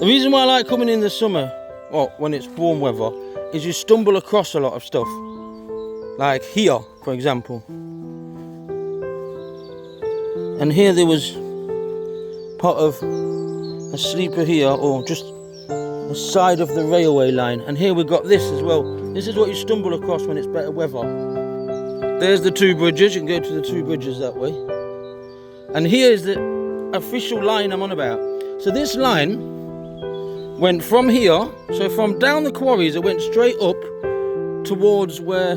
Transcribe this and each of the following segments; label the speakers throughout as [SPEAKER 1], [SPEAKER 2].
[SPEAKER 1] The reason why I like coming in the summer, or when it's warm weather, is you stumble across a lot of stuff. Like here, for example. And here there was part of a sleeper here, or just the side of the railway line. And here we've got this as well. This is what you stumble across when it's better weather. There's the two bridges, you can go to the two bridges that way. And here is the official line I'm on about. So this line went from here, so from down the Quarries, it went straight up towards where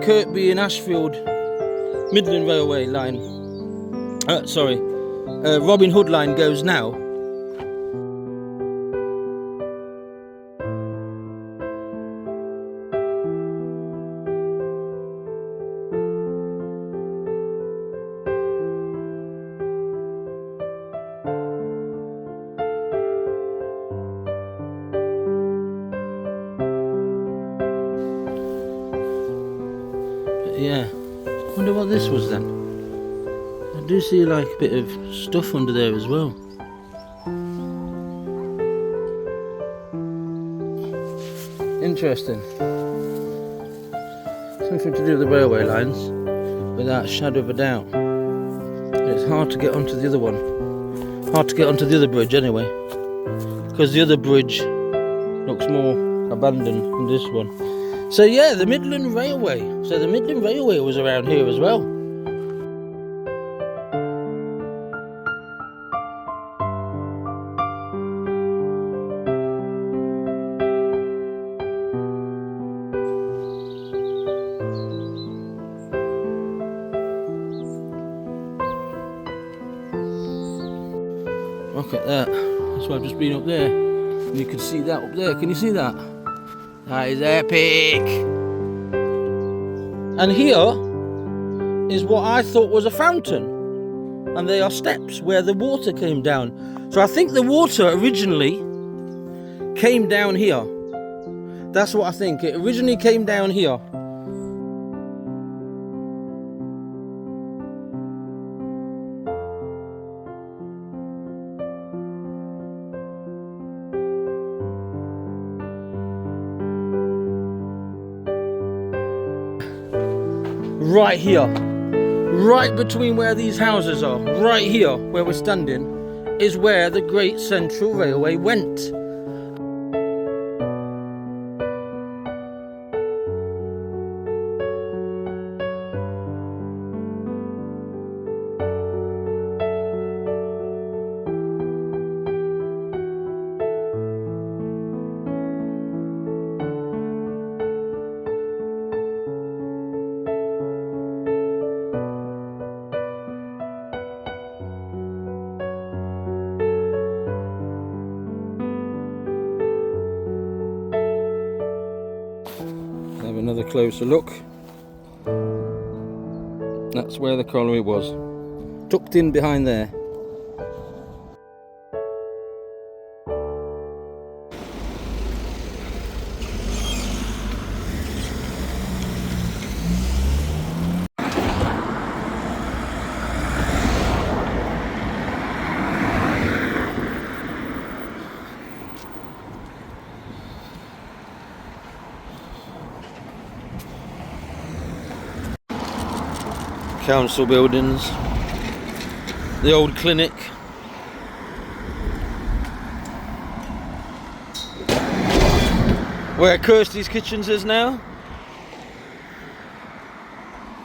[SPEAKER 1] Kirkby and Ashfield Midland Railway line, Robin Hood line goes now. Yeah, wonder what this was then. I do see like a bit of stuff under there as well. Interesting. Something to do with the railway lines, without a shadow of a doubt. And it's hard to get onto the other one. Hard to get onto the other bridge anyway, because the other bridge looks more abandoned than this one. So yeah, the Midland Railway. So the Midland Railway was around here as well. Look at that. That's why I've just been up there. And you can see that up there. Can you see that? That is epic! And here is what I thought was a fountain. And they are steps where the water came down. So I think the water originally came down here. That's what I think. It originally came down here. Right here, right between where these houses are, right here where we're standing, is where the Great Central Railway went. Have another closer look. That's where the colliery was, tucked in behind there. Council buildings, the old clinic, where Kirsty's Kitchens is now.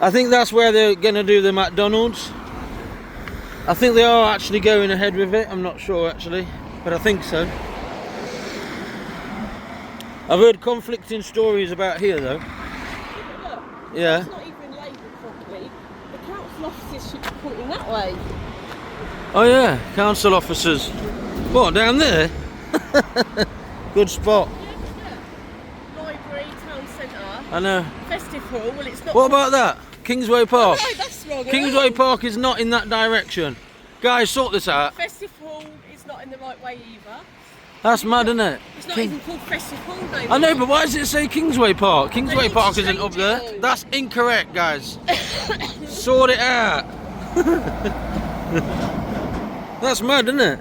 [SPEAKER 1] I think that's where they're going to do the McDonald's. I think they are actually going ahead with it, I'm not sure actually, but I think so. I've heard conflicting stories about here though. Yeah.
[SPEAKER 2] Officers should be pointing that way.
[SPEAKER 1] Oh yeah, council officers. What, down there? Good spot.
[SPEAKER 2] Yeah. Library, town centre.
[SPEAKER 1] I know.
[SPEAKER 2] Festive hall, well it's not.
[SPEAKER 1] What about that? Kingsway Park?
[SPEAKER 2] Oh, no, that's wrong.
[SPEAKER 1] Kingsway Park is not in that direction. Guys, sort this out.
[SPEAKER 2] Festive hall is not in the right way either.
[SPEAKER 1] That's mad, isn't it?
[SPEAKER 2] It's not even called Festive hall, no.
[SPEAKER 1] I know, but why does it say Kingsway Park? Kingsway Park isn't up there.
[SPEAKER 2] it.
[SPEAKER 1] That's incorrect, guys. Sort it out. That's mad, isn't it?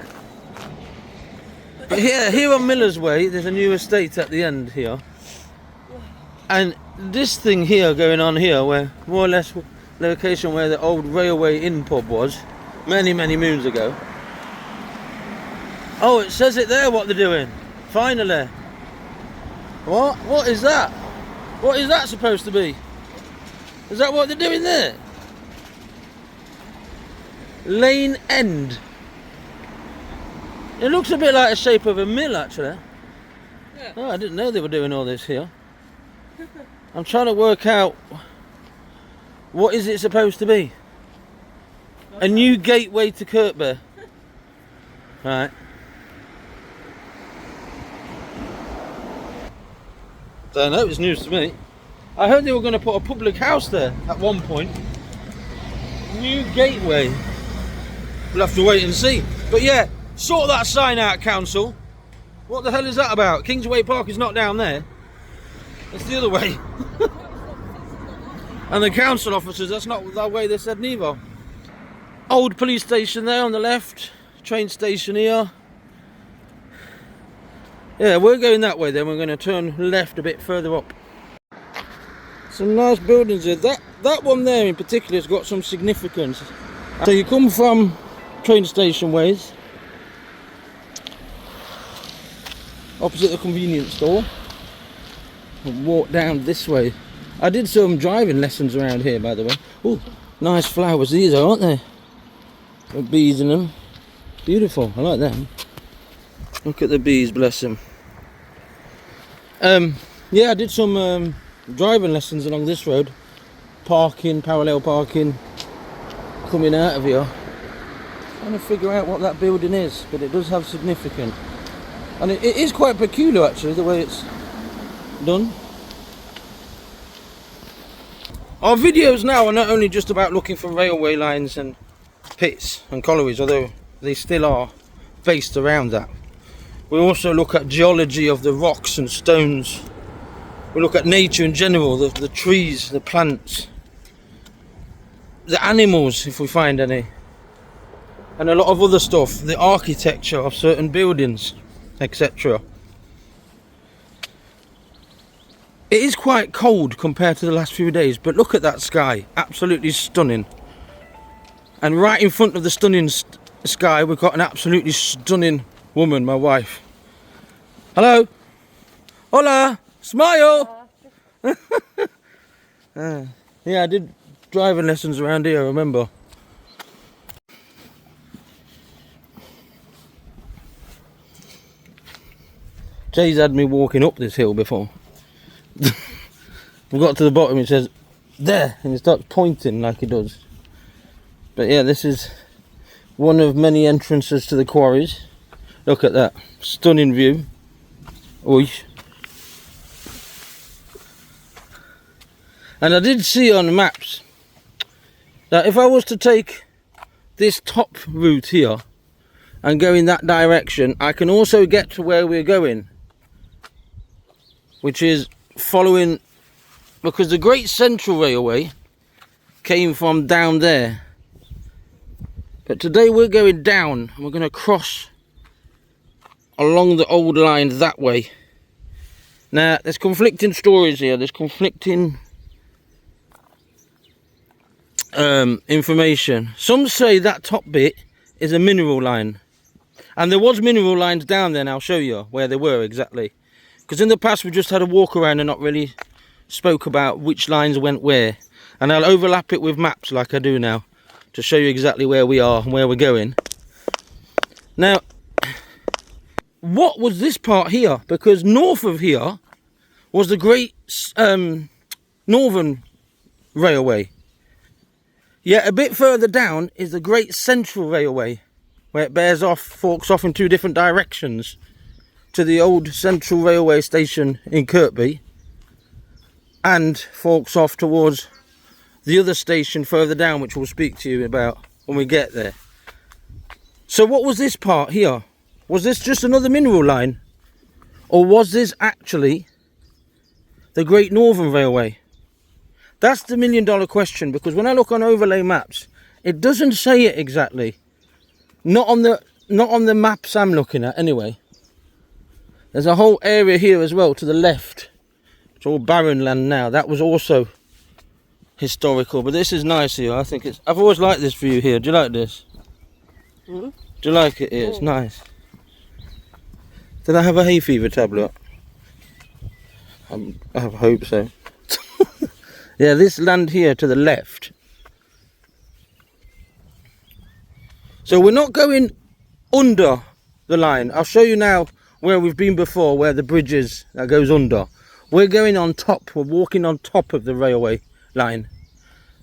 [SPEAKER 1] But here on Miller's Way, there's a new estate at the end here. And this thing here going on here, where more or less the location where the old Railway Inn pub was, many moons ago. Oh, it says it there what they're doing. Finally. What? What is that? What is that supposed to be? Is that what they're doing there? Lane End. It looks a bit like the shape of a mill, actually.
[SPEAKER 2] Yeah.
[SPEAKER 1] Oh, I didn't know they were doing all this here. I'm trying to work out, what is it supposed to be? A new gateway to Kirkby. Right. Don't know, it's news to me. I heard they were going to put a public house there at one point. New gateway. We'll have to wait and see. But yeah, sort that sign out, council. What the hell is that about? Kingsway Park is not down there. It's the other way. And the council officers, that's not the way they said neither. Old police station there on the left. Train station here. Yeah, we're going that way then. We're going to turn left a bit further up. Some nice buildings there. That one there in particular has got some significance. So you come from train station ways, opposite the convenience store, and walk down this way. I did some driving lessons around here, by the way. Oh, nice flowers these are, aren't they? With bees in them. Beautiful, I like them. Look at the bees, bless them. Yeah, I did some driving lessons along this road. Parking, parallel parking, coming out of here. Trying to figure out what that building is, but it does have significance. And it is quite peculiar actually, the way it's done. Our videos now are not only just about looking for railway lines and pits and collieries, although they still are based around that. We also look at geology of the rocks and stones. We look at nature in general, the trees, the plants, the animals if we find any, and a lot of other stuff, the architecture of certain buildings, etc. It is quite cold compared to the last few days, but look at that sky, absolutely stunning. And right in front of the stunning sky we've got an absolutely stunning woman, my wife. Hello. Hola. Smile. Yeah, I did driving lessons around here, I remember. Jay's had me walking up this hill before. We got to the bottom, it says there, and it starts pointing like it does. But yeah, this is one of many entrances to the quarries. Look at that stunning view. Oi. And I did see on the maps that if I was to take this top route here and go in that direction, I can also get to where we're going, which is following, because the Great Central Railway came from down there. But today we're going down and we're going to cross along the old line that way. Now there's conflicting stories here, there's conflicting information. Some say that top bit is a mineral line, and there was mineral lines down there, and I'll show you where they were exactly, because in the past we just had a walk around and not really spoke about which lines went where. And I'll overlap it with maps like I do now to show you exactly where we are and where we're going. Now, what was this part here? Because north of here was the Great Northern Railway. Yet a bit further down is the Great Central Railway, where it bears off, forks off in two different directions to the old Central Railway station in Kirkby, and forks off towards the other station further down, which we'll speak to you about when we get there. So what was this part here? Was this just another mineral line, or was this actually the Great Northern Railway? That's the million-dollar question, because when I look on overlay maps, it doesn't say it exactly. Not on the maps I'm looking at anyway. There's a whole area here as well to the left. It's all barren land now. That was also historical, but this is nice here. I think it's. I've always liked this view here. Do you like this?
[SPEAKER 2] Mm.
[SPEAKER 1] Do you like it here? It's nice. Did I have a hay fever tablet? I hope so. Yeah, this land here to the left. So we're not going under the line. I'll show you now where we've been before, where the bridge is that goes under. We're going on top. We're walking on top of the railway line.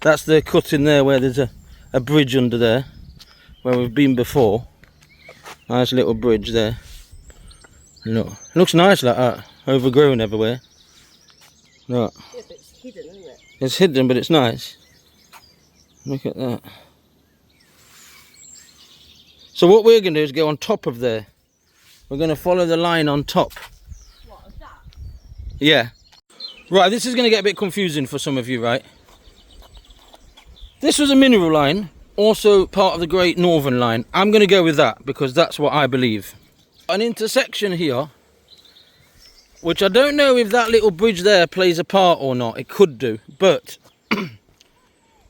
[SPEAKER 1] That's the cut in there where there's a bridge under there, where we've been before. Nice little bridge there. Look, it looks nice like that, overgrown everywhere. Look.
[SPEAKER 2] Yeah, but it's hidden, isn't it?
[SPEAKER 1] It's hidden, but it's nice. Look at that. So what we're going to do is go on top of there. We're going to follow the line on top.
[SPEAKER 2] What, of that?
[SPEAKER 1] Yeah. Right, this is going to get a bit confusing for some of you, right? This was a mineral line, also part of the Great Northern Line. I'm going to go with that because that's what I believe. An intersection here, which I don't know if that little bridge there plays a part or not. It could do, but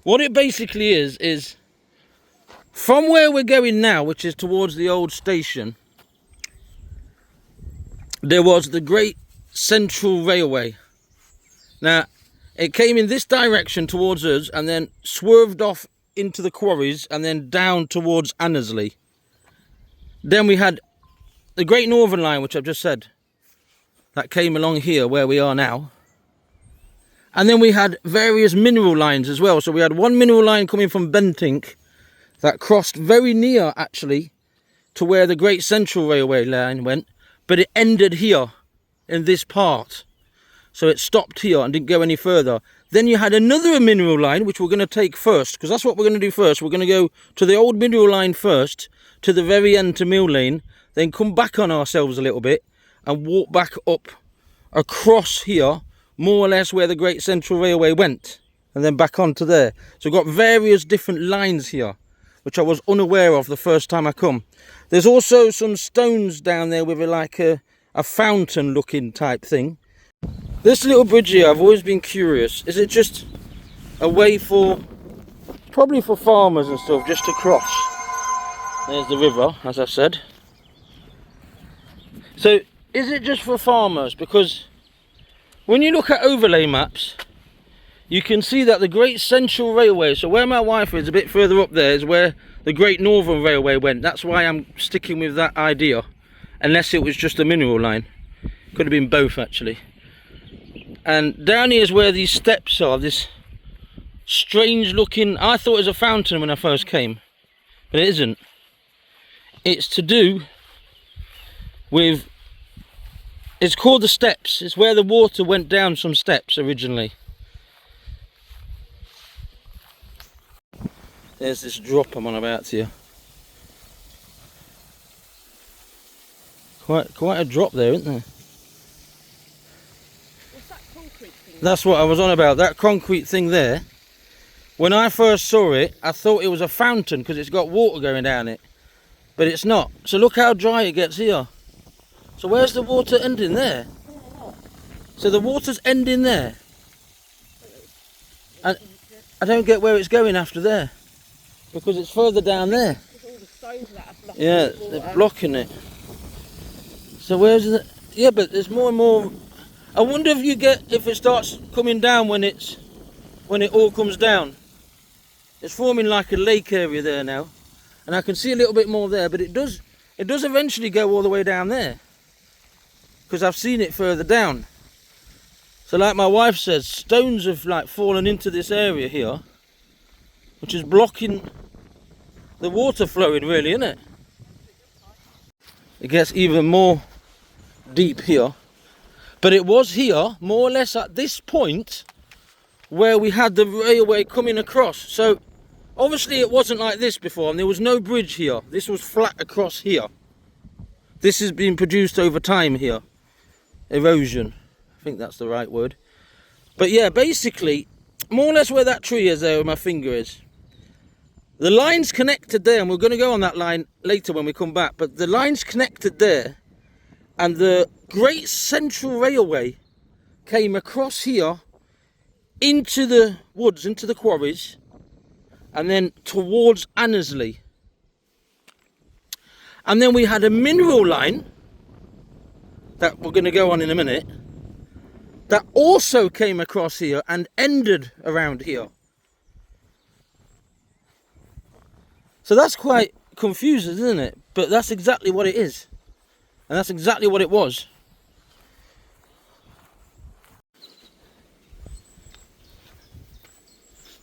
[SPEAKER 1] what it basically is from where we're going now, which is towards the old station, there was the Great Central Railway. Now, it came in this direction towards us and then swerved off into the Quarries and then down towards Annesley. Then we had the Great Northern Line, which I've just said, that came along here where we are now. And then we had various mineral lines as well. So we had one mineral line coming from Bentink that crossed very near, actually, to where the Great Central Railway line went. But it ended here in this part. So it stopped here and didn't go any further. Then you had another mineral line, which we're going to take first, because that's what we're going to do first. We're going to go to the old mineral line first, to the very end to Mill Lane, then come back on ourselves a little bit and walk back up across here, more or less where the Great Central Railway went, and then back onto there. So we've got various different lines here, which I was unaware of the first time I come. There's also some stones down there with a fountain looking type thing. This little bridge here, I've always been curious. Is it just a way for, probably for farmers and stuff, just to cross? There's the river, as I said. So, is it just for farmers? Because when you look at overlay maps, you can see that the Great Central Railway, so where my wife is, a bit further up there, is where the Great Northern Railway went. That's why I'm sticking with that idea. Unless it was just a mineral line. Could have been both, actually. And down here is where these steps are. This strange looking, I thought it was a fountain when I first came. But it isn't. It's to do with, it's called the steps. It's where the water went down some steps originally. There's this drop I'm on about here. Quite a drop there, isn't there?
[SPEAKER 2] What's that concrete thing?
[SPEAKER 1] That's what I was on about, that concrete thing there. When I first saw it, I thought it was a fountain because it's got water going down it. But it's not. So look how dry it gets here. So where's the water ending there? So the water's ending there. And I don't get where it's going after there. Because it's further down there.
[SPEAKER 2] All the stones that are blocking
[SPEAKER 1] Yeah,
[SPEAKER 2] the water.
[SPEAKER 1] they're blocking it. So where's the... Yeah, but there's more and more... I wonder if you get... If it starts coming down when it's... When it all comes down. It's forming like a lake area there now. And I can see a little bit more there, but it does eventually go all the way down there. Because I've seen it further down. So like my wife says, stones have like fallen into this area here. Which is blocking the water flowing really, isn't it? It gets even more deep here. But it was here, more or less at this point, where we had the railway coming across. So obviously it wasn't like this before, and there was no bridge here. This was flat across here. This has been produced over time here. Erosion, I think that's the right word. But yeah, basically, more or less where that tree is there, where my finger is. The line's connected there, and we're going to go on that line later when we come back. But the line's connected there, And the Great Central Railway came across here into the woods, into the quarries, and then towards Annesley. And then we had a mineral line that we're going to go on in a minute that also came across here and ended around here. So that's quite confusing, isn't it? But that's exactly what it is. And that's exactly what it was.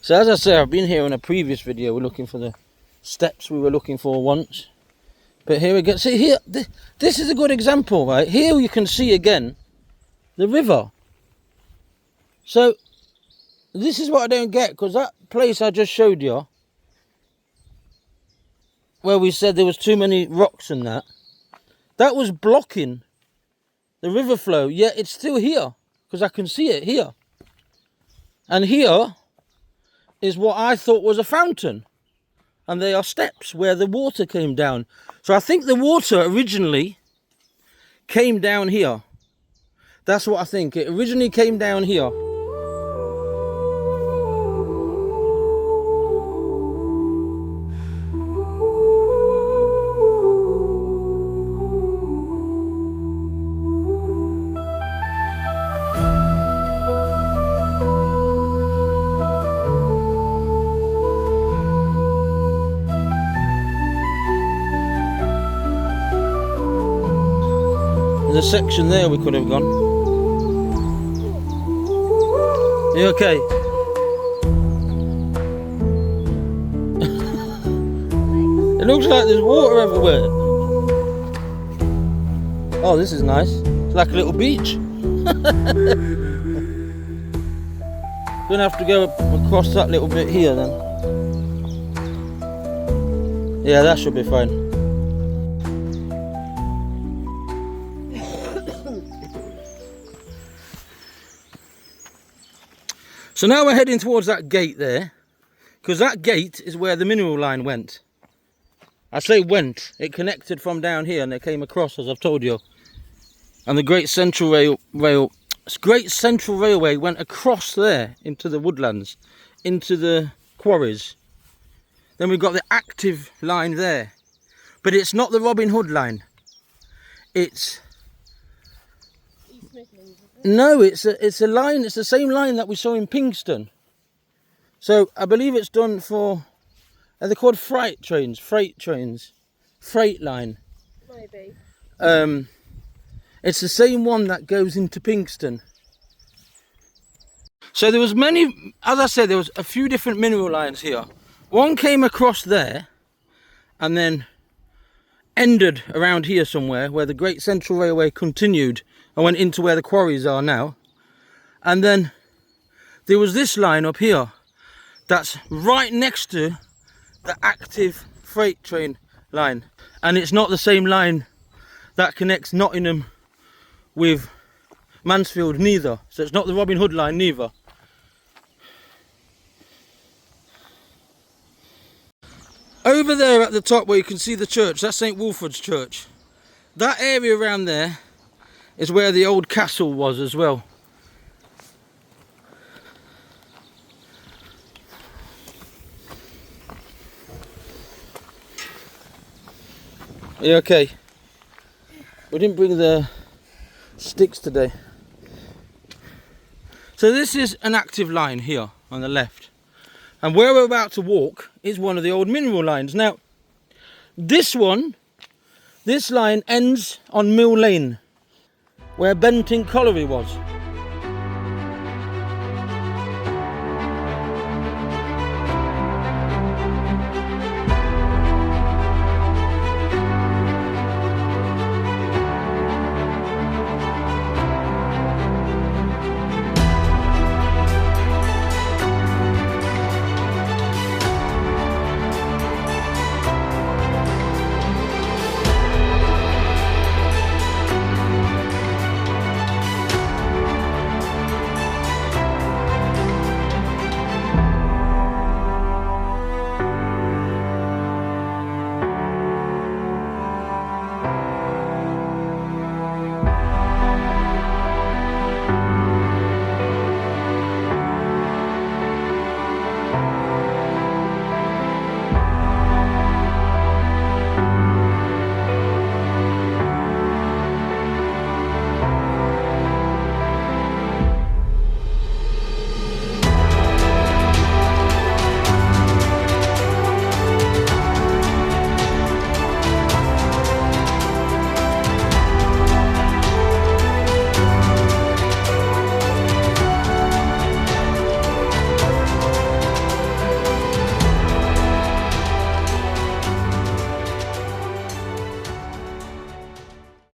[SPEAKER 1] So as I say, I've been here in a previous video. We're looking for the steps we were looking for once. But here we go. See here, this is a good example, right? Here you can see again the river. So this is what I don't get, because that place I just showed you, where we said there was too many rocks and that was blocking the river flow, yet it's still here, because I can see it here. And here is what I thought was a fountain, and they are steps where the water came down. So I think the water originally came down here. That's what I think. It originally came down here. There's a section there we could have gone. Are you okay? It looks like there's water everywhere. Oh, this is nice. It's like a little beach. Gonna have to go across that little bit here then. Yeah, that should be fine. So now we're heading towards that gate there, because that gate is where the mineral line went. I say went, it connected from down here and it came across, as I've told you. And the Great Central Railway went across there into the woodlands, into the quarries. Then we've got the active line there, but it's not the Robin Hood line. It's no, it's a line. It's the same line that we saw in Pinxton. So I believe it's done for. Are they called freight trains? Freight line.
[SPEAKER 2] Maybe.
[SPEAKER 1] It's the same one that goes into Pinxton. So there was many. As I said, there was a few different mineral lines here. One came across there, and then ended around here somewhere, where the Great Central Railway continued and went into where the quarries are now. And then there was this line up here that's right next to the active freight train line, and it's not the same line that connects Nottingham with Mansfield neither. So it's not the Robin Hood line neither. Over there at the top where you can see the church, that's St Wilfrid's Church. That area around there is where the old castle was as well. Are you okay? We didn't bring the sticks today. So this is an active line here on the left. And where we're about to walk is one of the old mineral lines. Now, this line ends on Mill Lane, where 𝐵𝐇𝐐𝐒 was.